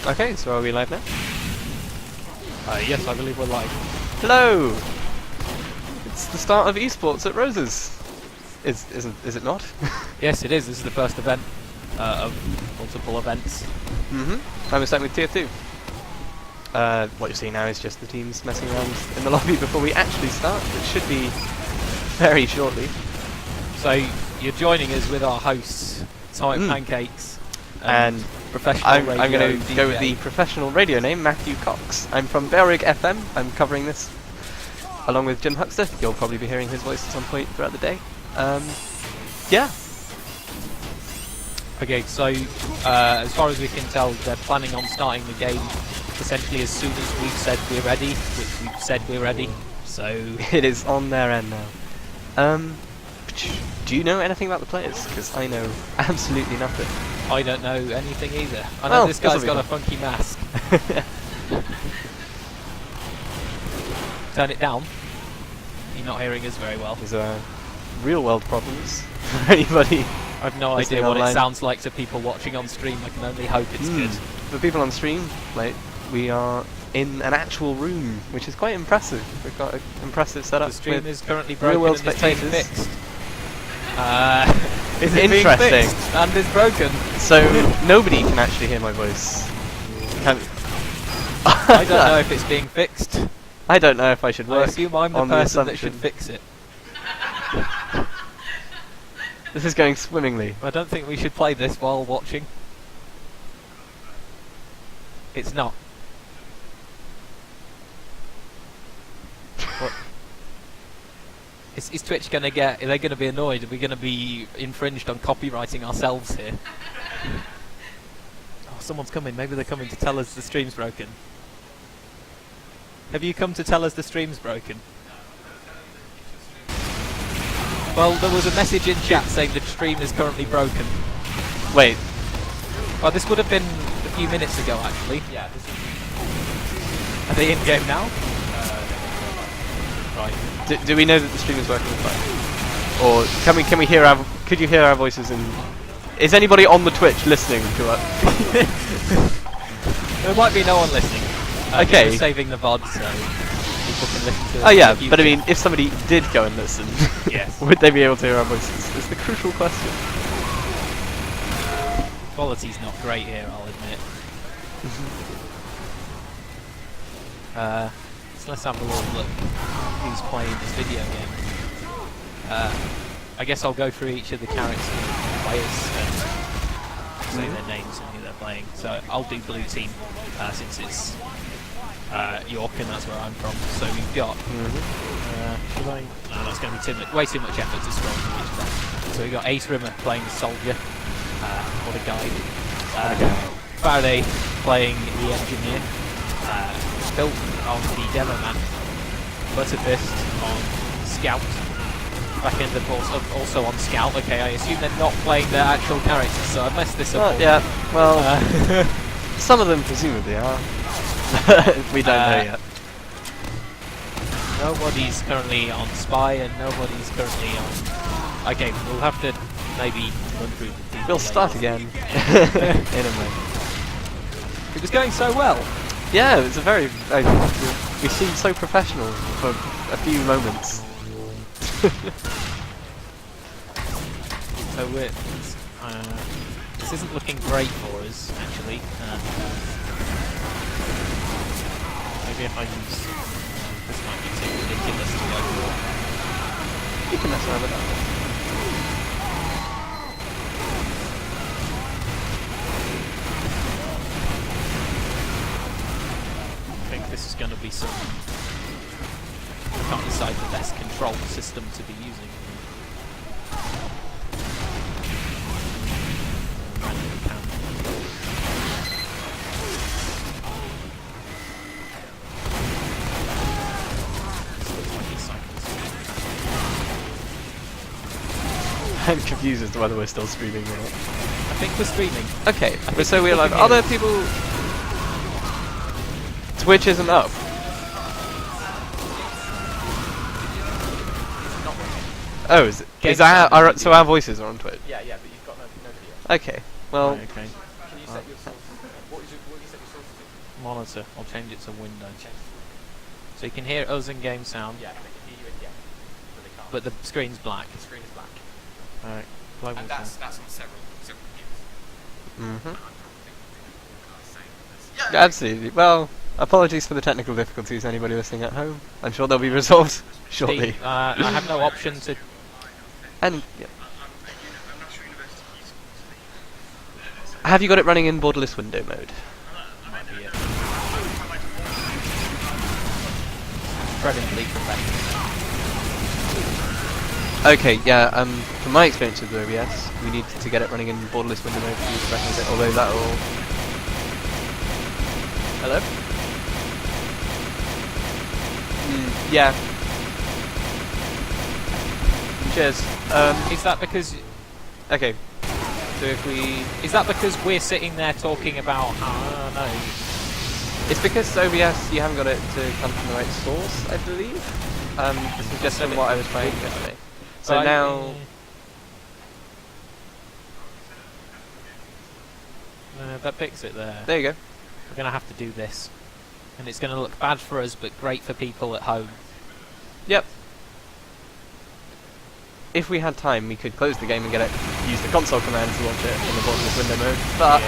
Okay, so are we live now? Yes, I believe we're live. Hello! It's the start of esports at Rose's. Is it not? Yes, it is. This is the first event of multiple events. I'm starting with TF2. What you're seeing now is just the teams messing around in the lobby before we actually start, which should be very shortly. So you're joining us with our hosts, Time Pancakes, and professional I'm radio going to DJ. go with the professional radio name, Matthew Cox. I'm from Belrig FM. I'm covering this along with Jim Huckster. You'll probably be hearing his voice at some point throughout the day. Yeah. Okay, so as far as we can tell, they're planning on starting the game essentially as soon as we've said we're ready, which we've said we're ready. So it is on their end now. Do you know anything about the players? Because I know absolutely nothing. I don't know anything either. I know this guy's got a funky mask. Turn it down. You're not hearing us very well. These are real-world problems for anybody. I've no idea what it sounds like to people watching on stream. I can only hope it's good. For people on stream, like, we are in an actual room, which is quite impressive. We've got an impressive setup. The stream is currently broken real-world and spectators. is being fixed. It's interesting. And it's broken. So nobody can actually hear my voice. I don't know if it's being fixed. I don't know if I should work. I assume I'm the person that should fix it. This is going swimmingly. I don't think we should play this while watching. It's not. What? Is Twitch gonna get? Are they gonna be annoyed? Are we gonna be infringed on copywriting ourselves here? Oh, someone's coming. Maybe they're coming to tell us the stream's broken. Have you come to tell us the stream's broken? Well, there was a message in chat saying the stream is currently broken. Wait. Well, this would have been a few minutes ago, actually. Yeah. Are they in game now? Right. Do we know that the stream is working fine? Or can we hear our? Could you hear our voices? And is anybody on the Twitch listening to us? There might be no one listening. Okay. We're saving the VOD so people can listen to it. Oh yeah, but I mean, if somebody did go and listen, yes, would they be able to hear our voices? It's the crucial question. Quality's not great here, I'll admit. So let's have a little look who's playing this video game. I guess I'll go through each of the characters and players and say their names and who they're playing. So I'll do blue team since it's York and that's where I'm from. So we've got should I? No, that's going to be way too much effort to scroll through each of them. So we've got Ace Rimmer playing the soldier. What a guy. Faraday playing the engineer. Built on the Demoman. Butterfist on Scout. Back end of also on Scout. Okay, I assume they're not playing their actual characters, so I messed this up. Yeah, well, some of them presumably are. We don't know yet. Nobody's currently on Spy, and nobody's currently on... Okay, we'll have to maybe run through the people. We'll start again in a moment. It was going so well. Yeah, it was a very... we seemed so professional for a few moments. So this isn't looking great for us, actually. Maybe if I use... this might be too ridiculous to go for. You can mess around with that. I think this is going to be some... I can't decide the best control system to be using. I'm confused as to whether we're still streaming or not. I think we're streaming. Okay, so we're live. Other people... Twitch isn't up. Oh, is that so our voices are on Twitch? Yeah, but you've got no video. Okay, well... Can you set your source? What do you set your source monitor. I'll change it to window. So you can hear us in game sound. Yeah, they can hear you in game, but they can't. But the screen's black. The screen is black. Alright. Global And that's on several computers. Mm-hmm. Yeah, absolutely. Well, apologies for the technical difficulties, anybody listening at home. I'm sure they'll be resolved shortly. I have no option to... And yeah. Have you got it running in borderless window mode? Might be it. Fred and Lee from back. Okay, yeah, from my experience with OBS, we need to get it running in borderless window mode to use the reference it, although that'll... Hello? Yeah. Cheers. Is that because... Okay. So if we... Is that because we're sitting there talking about... no. It's because OBS, you haven't got it to come from the right source, I believe. This is just from what I was trying yesterday. So now... that picks it there. There you go. We're going to have to do this. And it's going to look bad for us, but great for people at home. Yep. If we had time, we could close the game and use the console command to launch it in the borderless window mode, but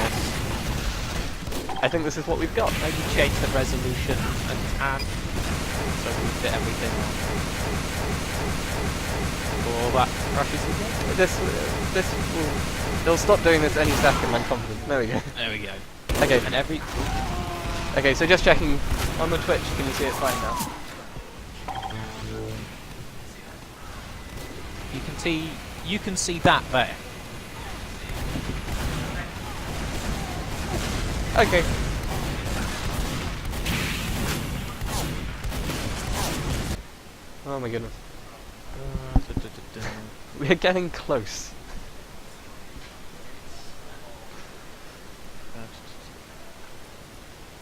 I think this is what we've got. Maybe change the resolution and so we fit everything on. All that crashes again. It'll stop doing this any second, I'm confident. There we go. There we go. Okay. And Okay, so just checking on the Twitch, can you see it fine now? You can see that there. Okay. Oh my goodness. We're getting close.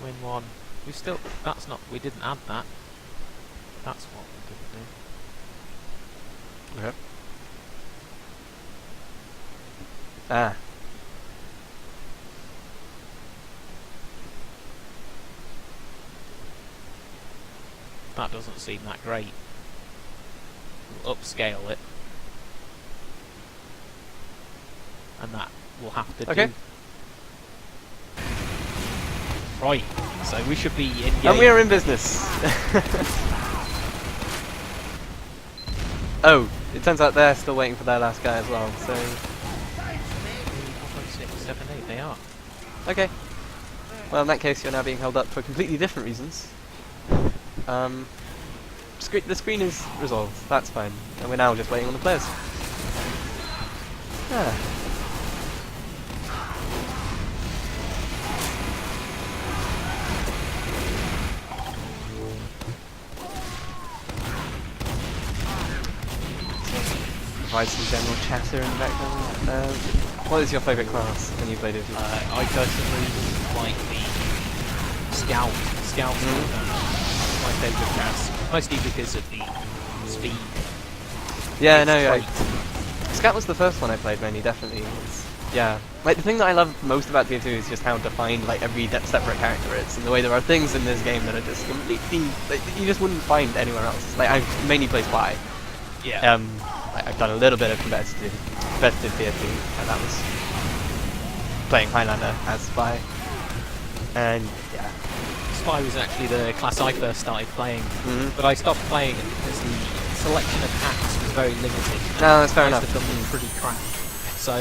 Win one. We still... That's not... We didn't add that. That's what we didn't do. Yep. Ah. That doesn't seem that great. We'll upscale it. And that will have to do. Right, so we should be in game. And we are in business. Oh, it turns out they're still waiting for their last guy as well, so... 6, 7, 8, they are. Okay. Well, in that case, you're now being held up for completely different reasons. The screen is resolved, that's fine. And we're now just waiting on the players. Ah. Provide some general chatter in the background. What is your favourite class when you play it? I personally like the Scout. Scout is my favourite class, mostly because of the speed. Yeah, It's Scout was the first one I played mainly, definitely. Yeah, like the thing that I love most about TF2 is just how defined like every separate character is, and the way there are things in this game that are just completely like, you just wouldn't find anywhere else. Like I mainly play Spy. Yeah. I've done a little bit of competitive TF2, and that was playing Highlander as Spy. And yeah, Spy was actually the class I first started playing, but I stopped playing it because the selection of hacks was very limited. No, that's fair enough. Most of them were pretty crap. So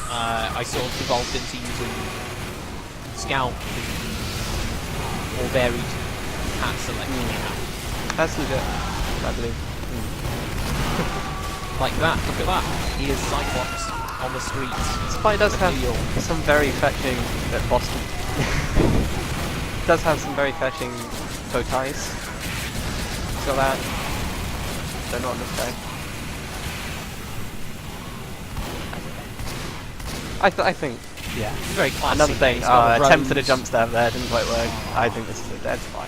I sort of evolved into using Scout with the more varied hack selection you have. That's legit, I believe. Like that, look at that. He is Cyclops on the streets. Spy does have some very fetching Boston. Does have some very fetching bow ties. Got that. They're not on this guy. I think, yeah. Very classy. Another thing, He's got a attempted a rose. jump stab there, didn't quite work. I think this is a dead Spy.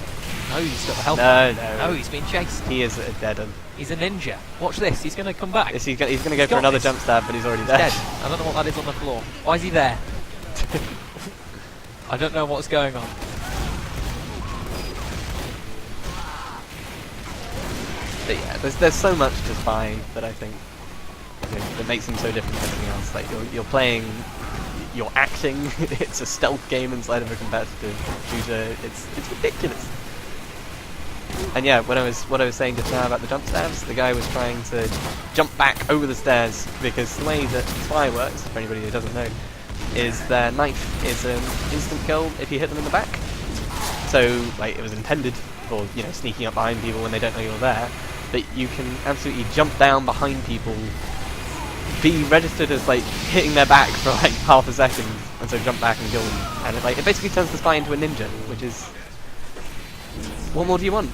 No, he's got the health. No. No, he's been chased. He is a dead one. He's a ninja. Watch this, he's going to come back. He's going to go for got another this. jump stab, but he's already He's dead. dead. I don't know what that is on the floor. Why is he there? I don't know what's going on. But yeah, there's so much to Spy that I think that makes him so different from everything else. Like you're playing, you're acting. It's a stealth game inside of a competitive shooter. It's ridiculous. And yeah, what I was saying just now about the jump stabs, the guy was trying to jump back over the stairs because the way that Spy works, for anybody who doesn't know, is their knife is an instant kill if you hit them in the back. So like it was intended for sneaking up behind people when they don't know you're there. But you can absolutely jump down behind people, be registered as like hitting their back for like half a second, and so jump back and kill them. And it basically turns the Spy into a ninja, which is, what more do you want?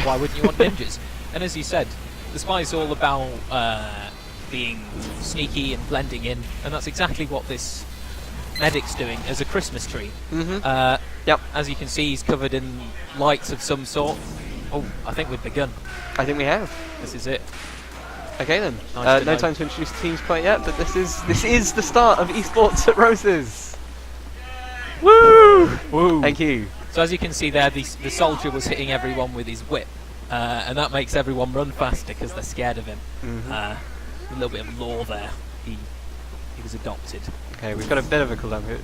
Why wouldn't you want ninjas? And as you said, the Spy is all about being sneaky and blending in, and that's exactly what this medic's doing as a Christmas tree. Yep. As you can see, he's covered in lights of some sort. Oh, I think we've begun. I think we have. This is it. Okay then. Nice No time to introduce the teams quite yet, but this is the start of esports at Roses. Woo! Woo! Thank you. So as you can see there, the soldier was hitting everyone with his whip, and that makes everyone run faster because they're scared of him. A little bit of lore there. He was adopted. Okay, we've got a bit of a cooldown here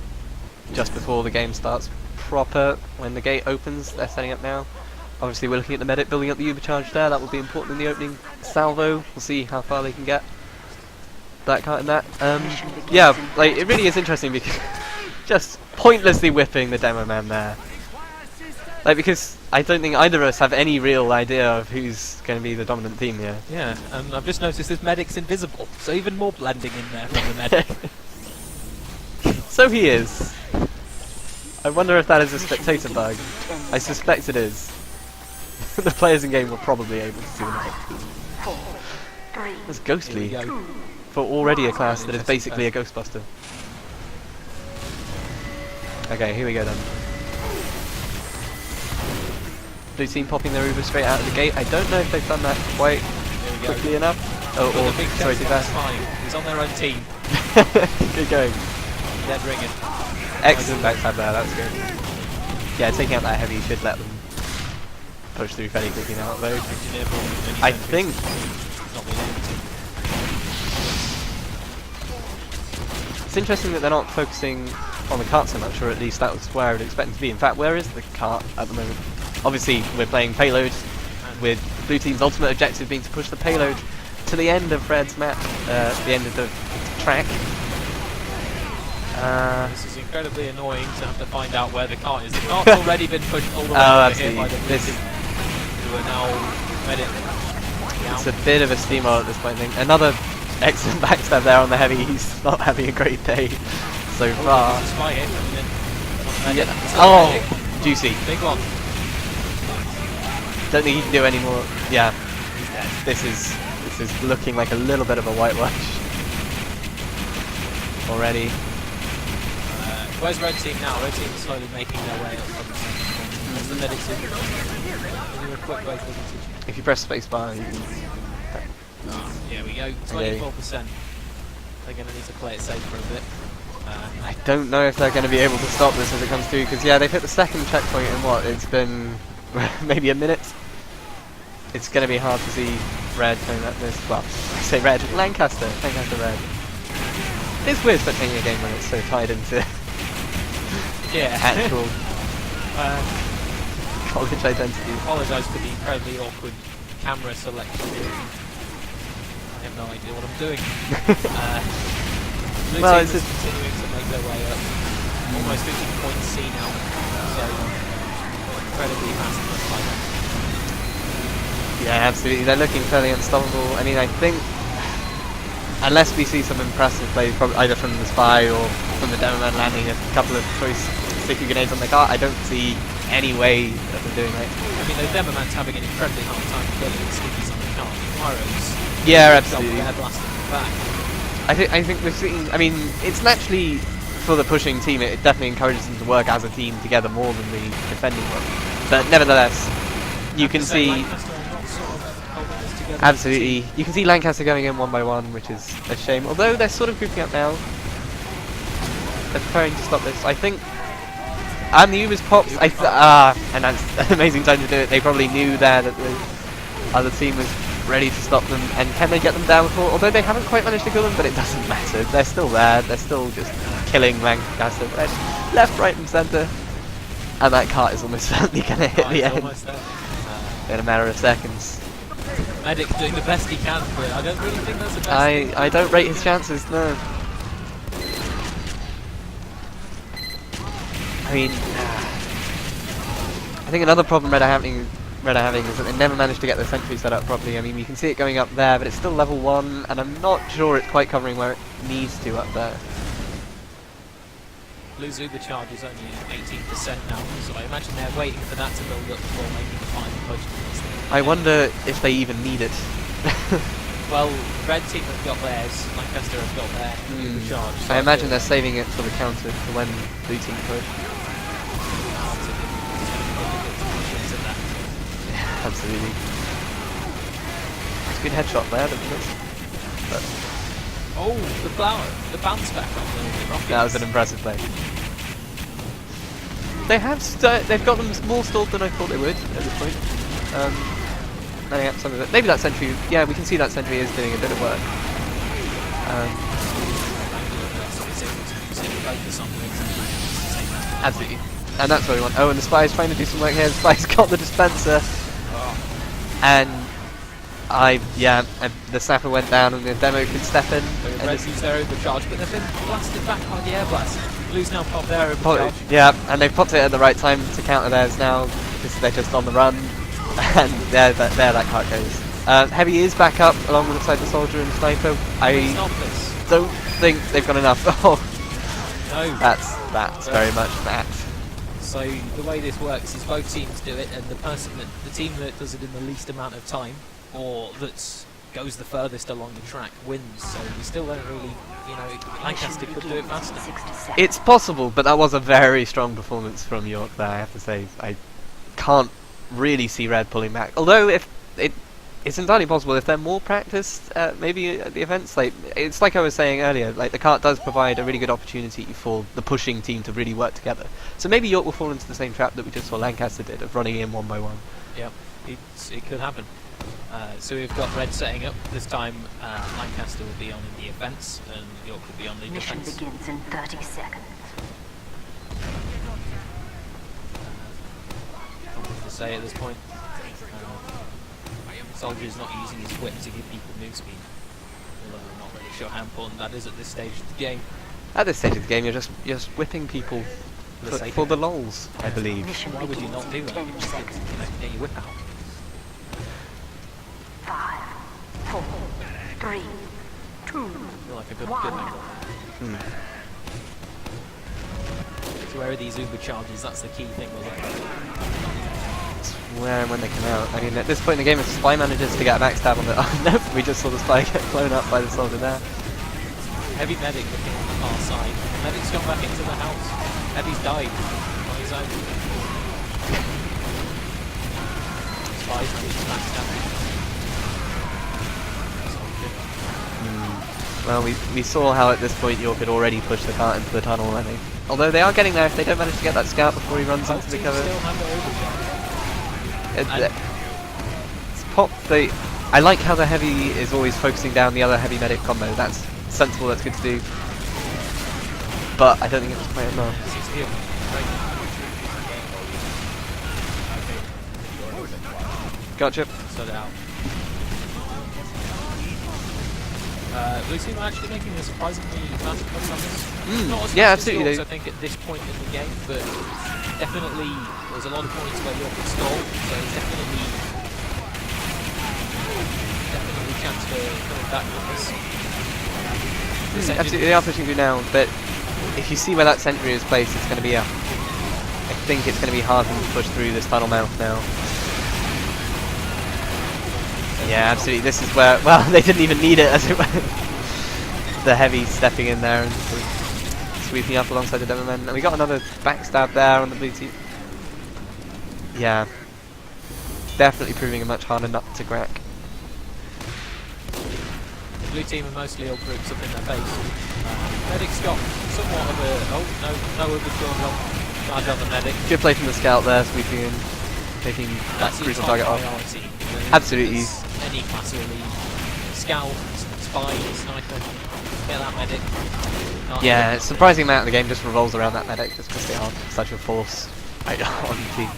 just before the game starts proper. When the gate opens, they're setting up now. Obviously we're looking at the medic building up the Ubercharge there. That will be important in the opening salvo. We'll see how far they can get. That kind of that. Yeah, like it really is interesting because just pointlessly whipping the demo man there. Like, because I don't think either of us have any real idea of who's going to be the dominant team here. Yeah, and I've just noticed this medic's invisible, so even more blending in there from the medic. So he is. I wonder if that is a spectator bug. I suspect it is. The players in game were probably able to see that. That's ghostly for already a class that is basically a Ghostbuster. Okay, here we go then. Blue team popping their Uber straight out of the gate. I don't know if they've done that quite quickly enough. Oh, or sorry, too fast. He's on their own team. Good going. Dead ringing. Excellent backstab there, that's good. Yeah, taking out that heavy should let them push through fairly quickly now, though. I think. It's interesting that they're not focusing on the cart so much, or at least that was where I would expect them to be. In fact, where is the cart at the moment? Obviously, we're playing payload, with Blue Team's ultimate objective being to push the payload to the end of Red's map, the end of the track. This is incredibly annoying to have to find out where the cart is. The cart's already been pushed all the way over here by the Blue Team, who are now medic. It's a bit of a steamroll at this point, I think. Another excellent backstab there on the heavy. He's not having a great day so far. Yeah. Oh, juicy. Big one. Don't think he can do any more. Yeah, this is looking like a little bit of a whitewash already. Where's Red Team now? Red Team is slowly making their way up from the center. That's the medics in. Is there a quick way for If you press spacebar, you can. Here we go. 24%. They're going to need to play it safe for a bit. I don't know if they're going to be able to stop this as it comes through, because yeah, they've hit the second checkpoint in what? It's been maybe a minute. It's going to be hard to see Red coming at this. Well, I say Red, Lancaster Red. It's weird spectating a game when it's so tied into actual college identity. I apologise for the incredibly awkward camera selection. I have no idea what I'm doing. Blue well, Team is continuing to make their way up. Almost reaching point C now. So incredibly fast by them. Yeah, absolutely. They're looking fairly unstoppable. I mean, I think unless we see some impressive plays, probably either from the Spy or from the Demoman landing a couple of choice sticky grenades on the cart, I don't see any way of them doing it. I mean, the Demoman's having an incredibly hard time getting stickies on the cart. Pyro's absolutely. Blasting back. I think we've seen. I mean, it's naturally for the pushing team. It definitely encourages them to work as a team together more than the defending one. But nevertheless, you can see. Absolutely, you can see Lancaster going in one by one, which is a shame. Although they're sort of grouping up now. They're preparing to stop this. I think And the Ubers pops. And that's an amazing time to do it. They probably knew there that the other team was ready to stop them. And can they get them down before? Although they haven't quite managed to kill them, but it doesn't matter. They're still there. They're still just killing Lancaster. Left, right, and centre. And that cart is almost certainly going to hit the end in a matter of seconds. Medic's doing the best he can, but I don't really think that's the best. I don't rate his chances, no. I mean, I think another problem Red are having is that they never managed to get their sentry set up properly. I mean, you can see it going up there, but it's still level 1, and I'm not sure it's quite covering where it needs to up there. Blue Zuba charge is only 18% now, so I imagine they're waiting for that to build up before making the final push to this thing. I wonder if they even need it. Well, Red team have got theirs, Lancaster have got their charge. So I imagine they're saving it for the counter for when Blue team push. Yeah, absolutely. It's a good headshot there, didn't it? But oh, the flower, the bounce back on the rocket. that was an impressive play. They have they've got them more stalled than I thought they would at this point. Manning up some of it. Maybe that sentry. Yeah, we can see that sentry is doing a bit of work. Absolutely. And that's what we want. Oh, and the spy's trying to do some work here. The spy's got the dispenser. And the snapper went down and the demo could step in. So Reds use their overcharge, but they've been blasted back by the air blast. Blue's now popped their overcharge. Yeah, and they've popped it at the right time to counter theirs now, because they're just on the run. And there that cart goes. Heavy is back up alongside the soldier and the sniper. I don't think they've got enough. Oh, no. That's very much that. So the way this works is both teams do it, and the team that does it in the least amount of time, or that goes the furthest along the track, wins. So we still don't really, Lancaster could do it faster. It's possible, but that was a very strong performance from York there, I have to say. I can't really see Red pulling back. Although it's entirely possible if they're more practiced, maybe at the events. It's like I was saying earlier. Like the cart does provide a really good opportunity for the pushing team to really work together. So maybe York will fall into the same trap that we just saw Lancaster did of running in one by one. Yep, it could happen. So we've got Red setting up. This time Lancaster will be on in the offense, and York will be on the defense. Mission begins in 30 seconds. Nothing to say at this point. Soldier's not using his whip to give people move speed. Although I'm not really sure how important that is at this stage of the game. At this stage of the game, you're just whipping people for the lols, I believe. Why would you not do that? You just get your whip out. 5, 4, 3, 2, I feel like a good angle. So where are these Uber charges? That's the key thing we're looking at. Where and when they come out. I mean, at this point in the game, if the spy manages to get a backstab on the... Oh, no, we just saw the spy get blown up by the soldier there. Heavy medic looking on the far side. Medic's gone back into the house. Heavy's died on his own. Spy's managed to backstab him. Well, we saw how at this point York had already pushed the cart into the tunnel, and although they are getting there, if they don't manage to get that scout before he runs into the cover... I like how the heavy is always focusing down the other heavy medic combo. That's sensible, that's good to do. But I don't think it's quite enough. Gotcha. Sort it out. Blue team are actually making a surprisingly fast push on this. Not as yeah, fast as absolutely. York's, I think, at this point in the game, but definitely there's a lot of points where York can stall, so definitely chance for coming back with this. Absolutely, they are pushing through now, but if you see where that sentry is placed, it's going to be I think it's going to be hard for them to push through this tunnel mouth now. Yeah, absolutely. This is where, well, they didn't even need it, as it were. The heavy stepping in there and sort of sweeping up alongside the demo men. And we got another backstab there on the blue team. Yeah. Definitely proving a much harder nut to crack. The blue team are mostly all groups up in their base. Medic's got somewhat of a... Oh, no overkill. Charge on the medic. Good play from the scout there, sweeping in, taking that That's your crucial top target off. priority. Absolutely. As any class really. Scout, spy, sniper. Get that medic. Yeah, a surprising amount of the game just revolves around that medic, just because they are such a force right on the team.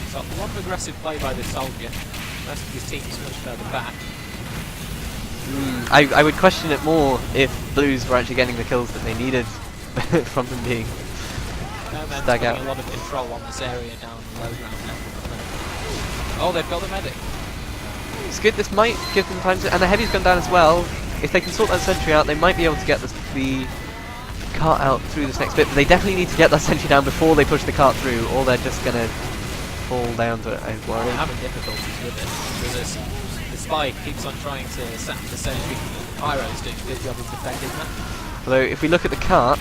So a lot of aggressive play by this soldier. The rest of his team is much further back. I would question it more if Blues were actually getting the kills that they needed from them being Stag out. A lot of control on this area down low ground now. Oh, they've got the medic. It's good, this might give them time to... And the heavy's gone down as well. If they can sort that sentry out, they might be able to get the cart out through this next bit, but they definitely need to get that sentry down before they push the cart through, or they're just going to fall down to it, I worry. They're having difficulties with it. Because the spy keeps on trying to sap the sentry. Pyro's doing a good job of defending that. Although, if we look at the cart,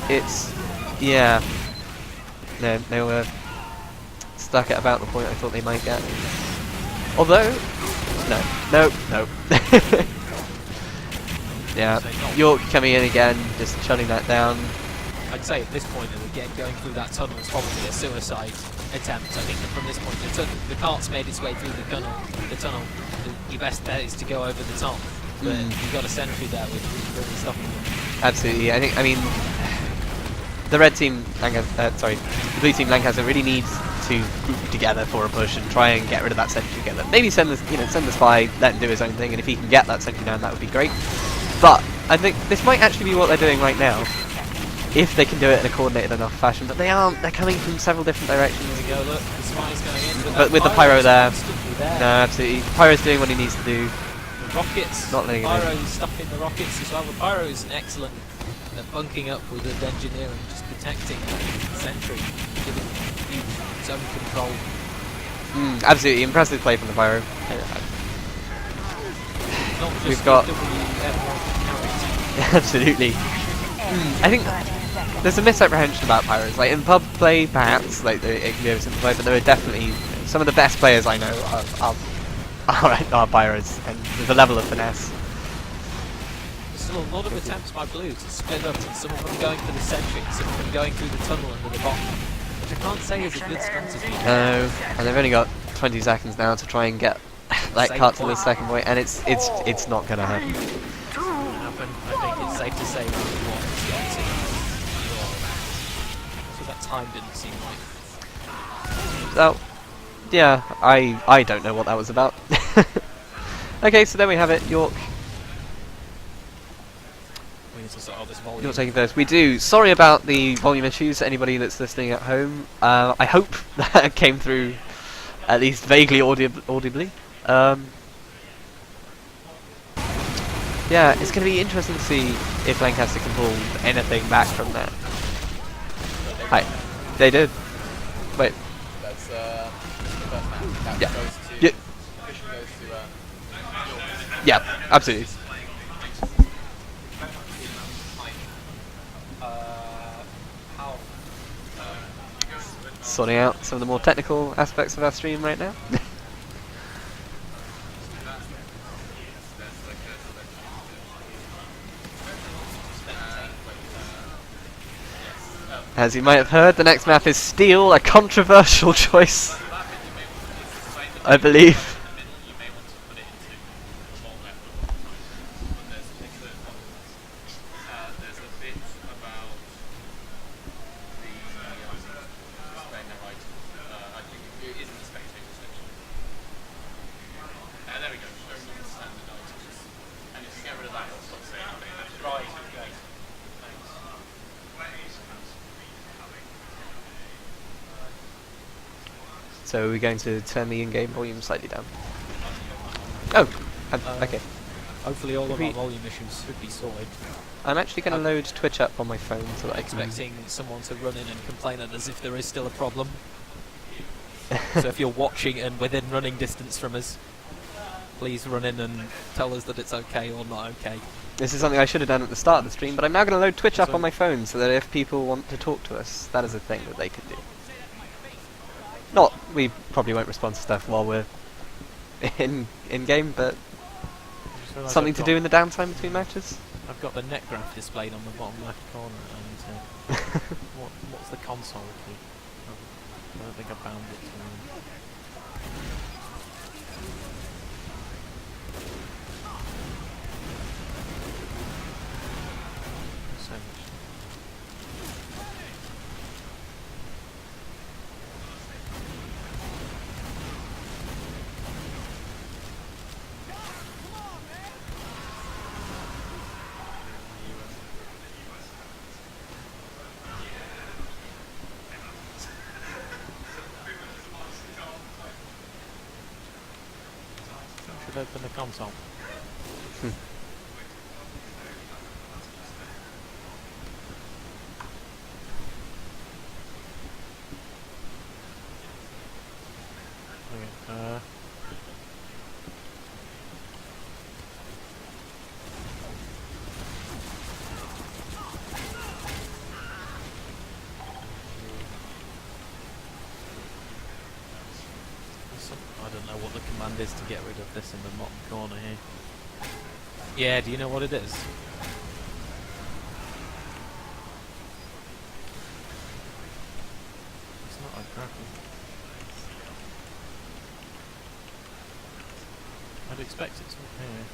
it's... Yeah. No, they were stuck at about the point I thought they might get. Although... No. Yeah, York coming in again, just shutting that down. I'd say at this point that again going through that tunnel is probably a suicide attempt. I think that from this point the cart's made its way through the tunnel. Your best bet is to go over the top. But you've got a sentry there which is really stopping them. Absolutely, I mean the red team the blue team Lancaster really needs to group together for a push and try and get rid of that sentry together. Maybe send the spy, let him do his own thing, and if he can get that sentry down, that would be great. But I think this might actually be what they're doing right now, if they can do it in a coordinated enough fashion. But they aren't. They're coming from several different directions. There we go. Look, the spy's going in. But with the pyro there, no, absolutely, Pyro's doing what he needs to do. The rockets. Not letting Pyro's stopping the rockets as well. The pyro is excellent at bunking up with the engineering, just protecting the sentry, giving you zone control. Absolutely impressive play from the Pyro. We've got absolutely. I think there's a misapprehension about Pyros. Like in pub play, perhaps like it can be oversimplified, but there are definitely some of the best players I know are Pyros, and there's a level of finesse. There's still a lot of attempts by Blue to split up, and some of them going for the sentry, some of them going through the tunnel under the bottom, which I can't say is a good strategy. No, and they've only got 20 seconds now to try and get that cart to the second point, and it's not going to happen. I think it's safe to say that one is going to. So that time didn't seem right. So, yeah, I don't know what that was about. Okay, so there we have it, York. We need to sort out this volume. You're taking first. We do. Sorry about the volume issues, anybody that's listening at home. I hope that came through at least vaguely audibly. Yeah, it's going to be interesting to see if Lancaster can pull anything back from that. They did. Wait. That's the first match. Yeah. Goes to, Yeah. Christian goes to Yeah, absolutely. how? Sorting out some of the more technical aspects of our stream right now. As you might have heard, the next map is Steel, a controversial choice, I believe. So we're going to turn the in-game volume slightly down. Oh, okay. Hopefully all of our volume issues should be sorted. I'm actually going to load Twitch up on my phone so that I can... Expecting someone to run in and complain at us if there is still a problem. So if you're watching and within running distance from us, please run in and tell us that it's okay or not okay. This is something I should have done at the start of the stream, but I'm now going to load Twitch up on my phone so that if people want to talk to us, that is a thing that they can do. Not, we probably won't respond to stuff while we're in game, but something to do in the downtime between matches. I've got the net graph displayed on the bottom left corner, and the console key? I don't think I found it. So much. Should open the console. Okay, I don't know what the command is to get rid of this in the bottom corner here. Yeah, do you know what it is? It's not a grapple. I'd expect it to appear.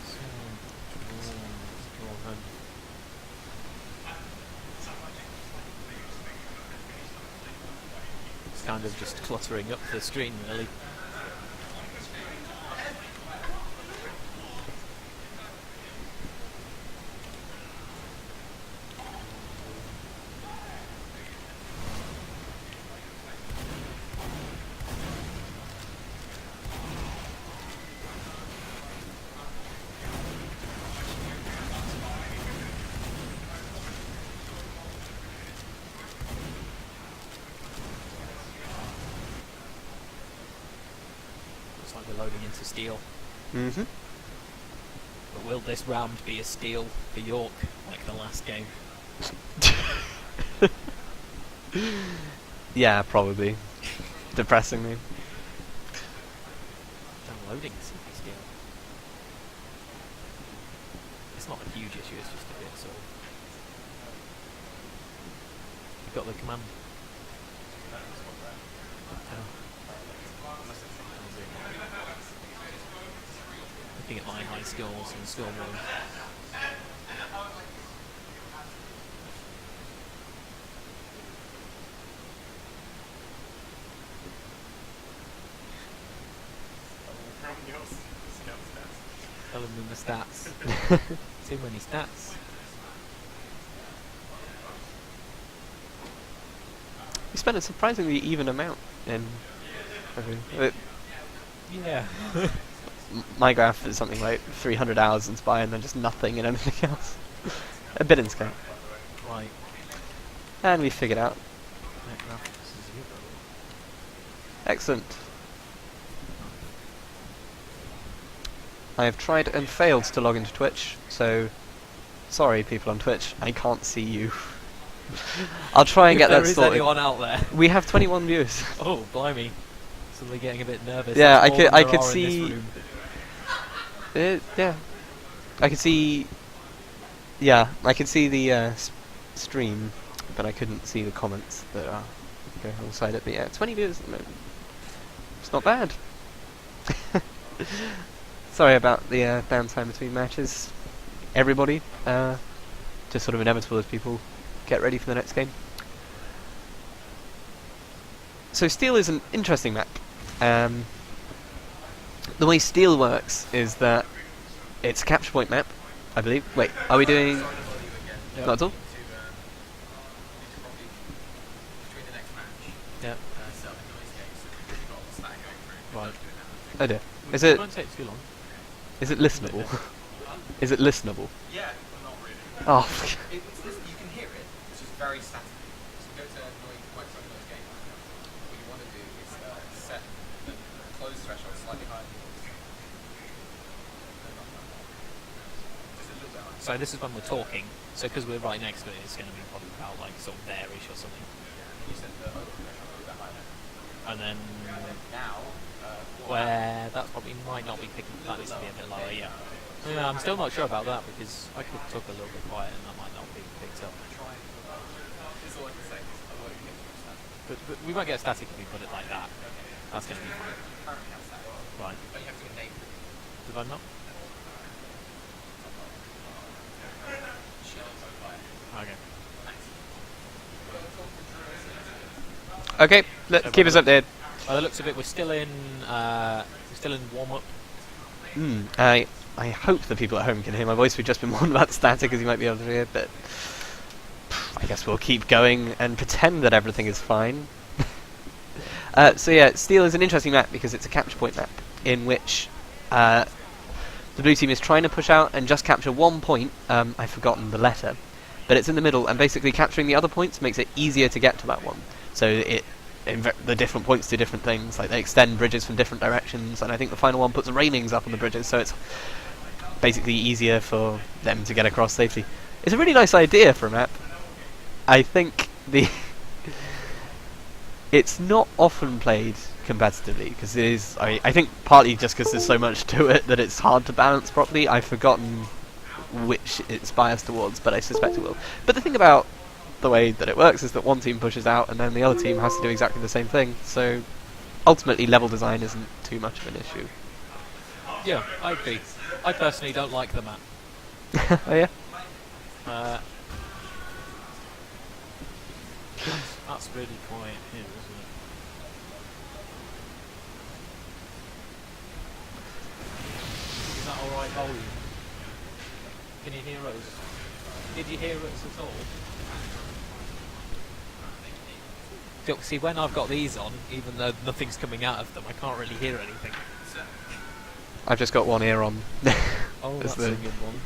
It's kind of just cluttering up the screen, really. Looks like we're loading into steel. Mm-hmm. But will this round be a steal for York, like the last game? Yeah, probably. Depressingly. Downloading CP steel. It's not a huge issue, it's just a bit sort of... You've got the command. Looking at my high scores and scoreboard. Telling me the stats. Too many stats. We spent a surprisingly even amount in. Yeah. My graph is something like 300 hours in Spy and then just nothing in anything else. A bit in Scout. Right. And we figured out. Excellent. I have tried and failed to log into Twitch, so sorry people on Twitch, I can't see you. I'll try and get that There is sorted. anyone out there. We have 21 views. Oh, blimey. Suddenly getting a bit nervous. Yeah, That's more than I there could are in this see. room. Yeah, I could see. Yeah, I could see the stream, but I couldn't see the comments that are going alongside it. But yeah, 20 views at the moment. It's not bad. Sorry about the downtime between matches, everybody. Just sort of inevitable as people get ready for the next game. So Steel is an interesting map. The way Steel works is that it's a capture point map, I believe. Wait, are we doing... Yep. Not at all? Yeah. Right. Oh dear. Is It it won't take too long. listenable? Is it listenable? Yeah, but not really. Oh, It's listen, you can hear it. It's just very static. So go to noise, microphone noise game. What you want to do is set the close threshold slightly higher than yours. Just a little bit higher. So this is when we're talking. So because we're right next to it, it's going to be probably about like sort of there-ish or something. You set the open threshold a little bit higher. And then Now, where that probably might not be picking. That needs to be a bit lower. Yeah. Yeah, I'm still not sure about that because I could talk a little bit quiet and that might not be picked up. this is all I can say. Otherwise you get But we won't get static if we put it like that. That's going to be fine. Currently have static. Right. But you have to enable it. Did I not? Okay. Okay, let's keep us updated. By the looks of it, we're still in warm up. I hope the people at home can hear my voice. We've just been warned about static, as you might be able to hear, but I guess we'll keep going and pretend that everything is fine. So yeah, Steel is an interesting map because it's a capture point map in which the blue team is trying to push out and just capture 1 point. I've forgotten the letter, but it's in the middle, and basically capturing the other points makes it easier to get to that one. So the different points do different things, like they extend bridges from different directions, and I think the final one puts the railings up on the bridges, so it's basically easier for them to get across safely. It's a really nice idea for a map. I think it's not often played competitively, because it is, I think partly just because there's so much to it that it's hard to balance properly. I've forgotten which it's biased towards, but I suspect it will. But the thing about the way that it works is that one team pushes out and then the other team has to do exactly the same thing, so ultimately level design isn't too much of an issue. Yeah, I agree. I personally don't like the map. Oh yeah? That's really quiet here, isn't it? Is that alright volume? Can you hear us? Did you hear us at all? Look, see, when I've got these on, even though nothing's coming out of them, I can't really hear anything. I've just got one ear on. Oh, That's that's a good one.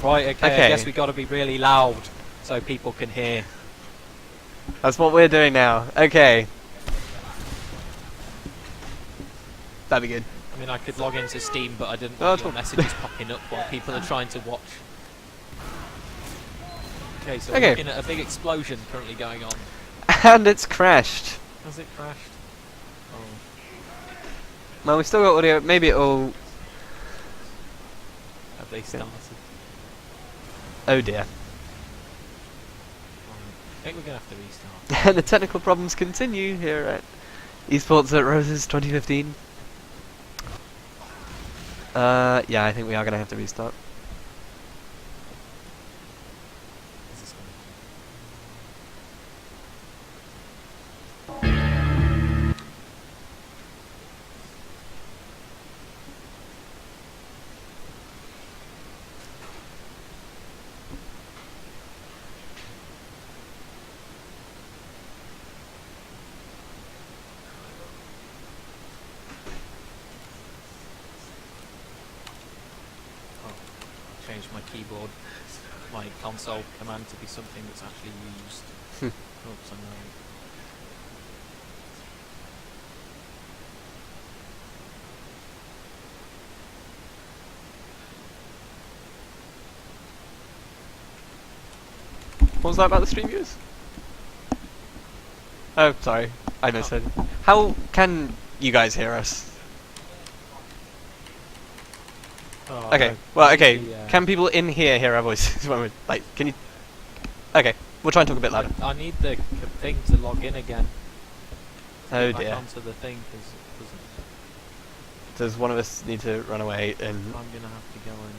Right, okay, I guess we got to be really loud so people can hear. That's what we're doing now. Okay. That'd be good. I mean, I could log into Steam, but I didn't Oh, want that's your fine. messages popping up while people are trying to watch. Okay, so Okay. we're looking at a big explosion currently going on. And it's crashed. Has it crashed? Oh. Well, we've still got audio. Maybe it'll... Have they started? Oh dear. I think we're going to have to restart. And the technical problems continue here at Esports at Roses 2015. Yeah, I think we are going to have to restart. Is this gonna- Change my keyboard, my console command to be something that's actually used. Oops, I know. What was that about the stream viewers? Oh, sorry. I misheard. How can you guys hear us? Oh, Okay. no. Well, okay. The, Can people in here hear our voices? When we're, like, can you... Okay. We'll try and talk a bit louder. I need the thing to log in again. Oh Back dear. onto the thing, because it doesn't. Does one of us need to run away and... I'm going to have to go and...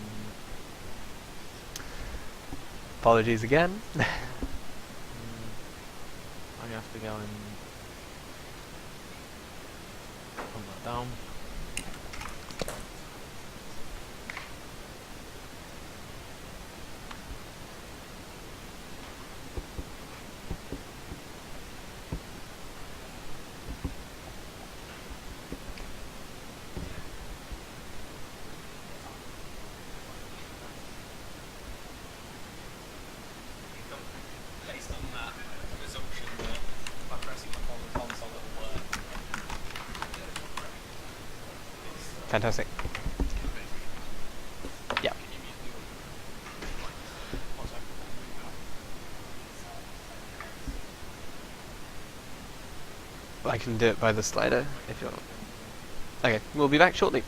Apologies again. I'm going to have to go and... Put that down. Based on that presumption that by pressing the console it will work. Fantastic. Yeah. I can do it by the slider if you want. Okay, we'll be back shortly.